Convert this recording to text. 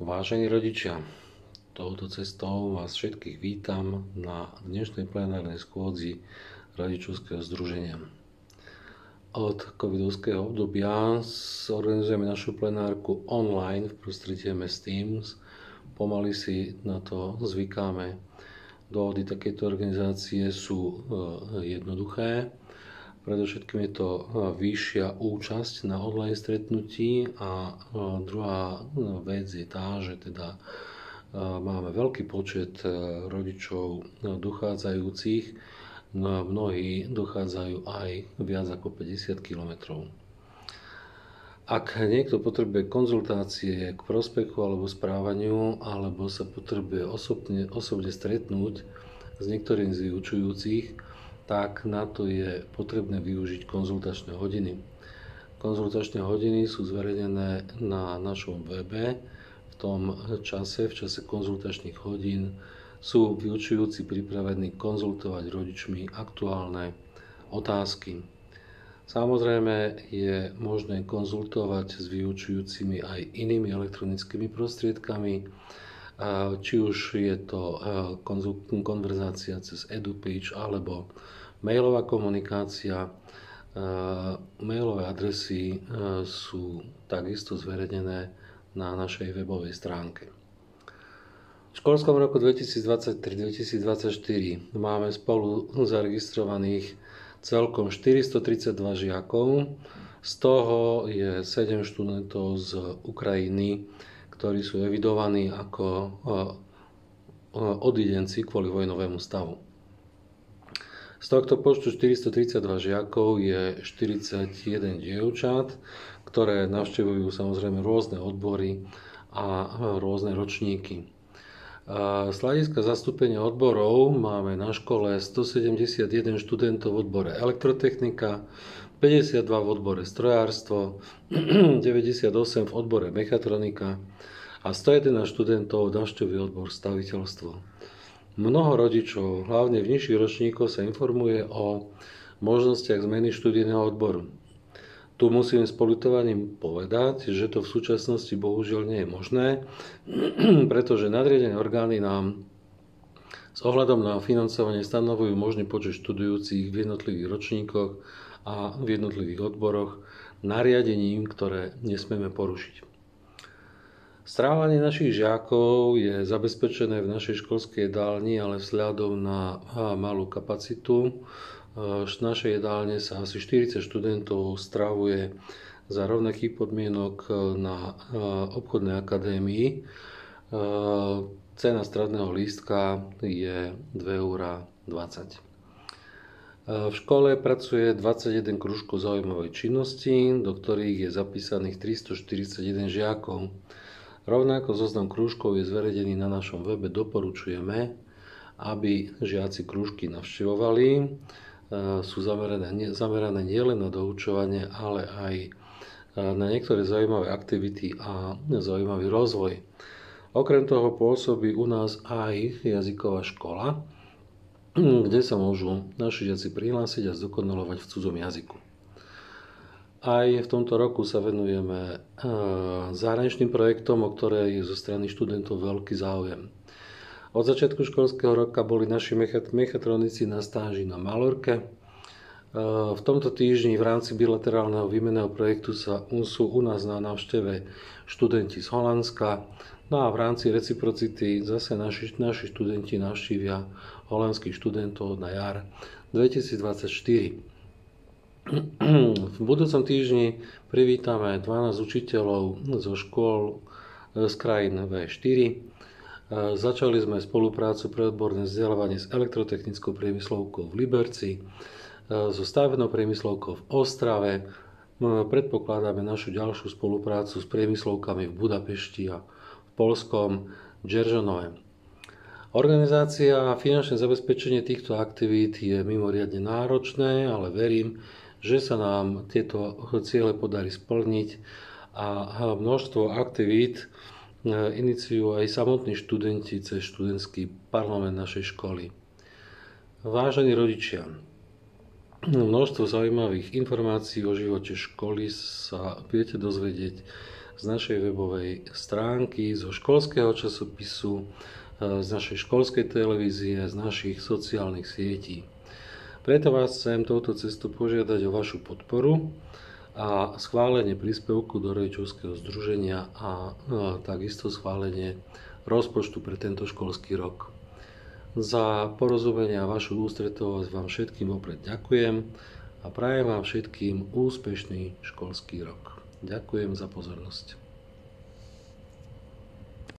Vážení rodičia, touto cestou vás všetkých vítam na dnešnej plenárnej schôdzi rodičovského združenia. Od covidovského obdobia zorganizujeme našu plenárku online v prostredí MS Teams. Pomaly si na to zvykáme. Dôvody takéto organizácie sú jednoduché. Predovšetkým je to vyššia účasť na online stretnutí a druhá vec je tá, že teda máme veľký počet rodičov dochádzajúcich, no mnohí dochádzajú aj viac ako 50 km. Ak niekto potrebuje konzultácie k prospechu alebo správaniu, alebo sa potrebuje osobne stretnúť s niektorým z vyučujúcich, tak na to je potrebné využiť konzultačné hodiny. Konzultačné hodiny sú zverejnené na našom webe. V v čase konzultačných hodín sú vyučujúci pripravení konzultovať rodičmi aktuálne otázky. Samozrejme je možné konzultovať s vyučujúcimi aj inými elektronickými prostriedkami, či už je to konverzácia cez EduPage alebo mailová komunikácia. Mailové adresy sú takisto zverejnené na našej webovej stránke. V školskom roku 2023-2024 máme spolu zaregistrovaných celkom 432 žiakov, z toho je 7 študentov z Ukrajiny, ktorí sú evidovaní ako odidenci kvôli vojnovému stavu. Z tohto počtu 432 žiakov je 41 dievčat, ktoré navštevujú samozrejme rôzne odbory a rôzne ročníky. Z hľadiska zastúpenia odborov máme na škole 171 študentov v odbore elektrotechnika, 52 v odbore strojárstvo, 98 v odbore mechatronika a 111 študentov navštevuje odbor staviteľstvo. Mnoho rodičov, hlavne v nižších ročníkoch, sa informuje o možnostiach zmeny študijného odboru. Tu musím s poľutovaním povedať, že to v súčasnosti bohužiaľ nie je možné, pretože nadriadené orgány nám s ohľadom na financovanie stanovujú možný počet študujúcich v jednotlivých ročníkoch a v jednotlivých odboroch nariadením, ktoré nesmieme porušiť. Strávanie našich žiakov je zabezpečené v našej školskej jedálni, ale vzhľadom na malú kapacitu našej jedálne sa asi 40 študentov stravuje za rovnakých podmienok na obchodnej akadémii. Cena stredného lístka je 2,20 €. V škole pracuje 21 krúžkov zaujímavej činnosti, do ktorých je zapísaných 341 žiakov. Rovnako zoznam krúžkov je zverejnený na našom webe. Doporučujeme, aby žiaci krúžky navštevovali. Sú zamerané nielen na doučovanie, ale aj na niektoré zaujímavé aktivity a zaujímavý rozvoj. Okrem toho pôsobí u nás aj jazyková škola, kde sa môžu naši žiaci prihlásiť a zdokonalovať v cudzom jazyku. Aj v tomto roku sa venujeme zahraničným projektom, o ktoré je zo strany študentov veľký záujem. Od začiatku školského roka boli naši mechatronici na stáži na Malorke. V tomto týždni v rámci bilaterálneho výmenného projektu sú u nás na návšteve študenti z Holandska. No a v rámci reciprocity zase naši študenti navštívia holandských študentov na jar 2024. V budúcom týždni privítame 12 učiteľov zo škôl z krajín V4. Začali sme spoluprácu pre odborné vzdelávanie s elektrotechnickou priemyslovkou v Liberci, so stavebnou priemyslovkou v Ostrave. Predpokladáme našu ďalšiu spoluprácu s priemyslovkami v Budapešti a v poľskom Dzeržonove. Organizácia a finančné zabezpečenie týchto aktivít je mimoriadne náročné, ale verím, že sa nám tieto ciele podarí splniť a množstvo aktivít iniciujú aj samotní študenti cez študentský parlament našej školy. Vážení rodičia, množstvo zaujímavých informácií o živote školy sa viete dozvedieť z našej webovej stránky, zo školského časopisu, z našej školskej televízie, z našich sociálnych sietí. Preto vás chcem touto cestou požiadať o vašu podporu a schválenie príspevku do rodičovského združenia a takisto schválenie rozpočtu pre tento školský rok. Za porozumenie a vašu ústretovosť vám všetkým opred ďakujem a prajem vám všetkým úspešný školský rok. Ďakujem za pozornosť.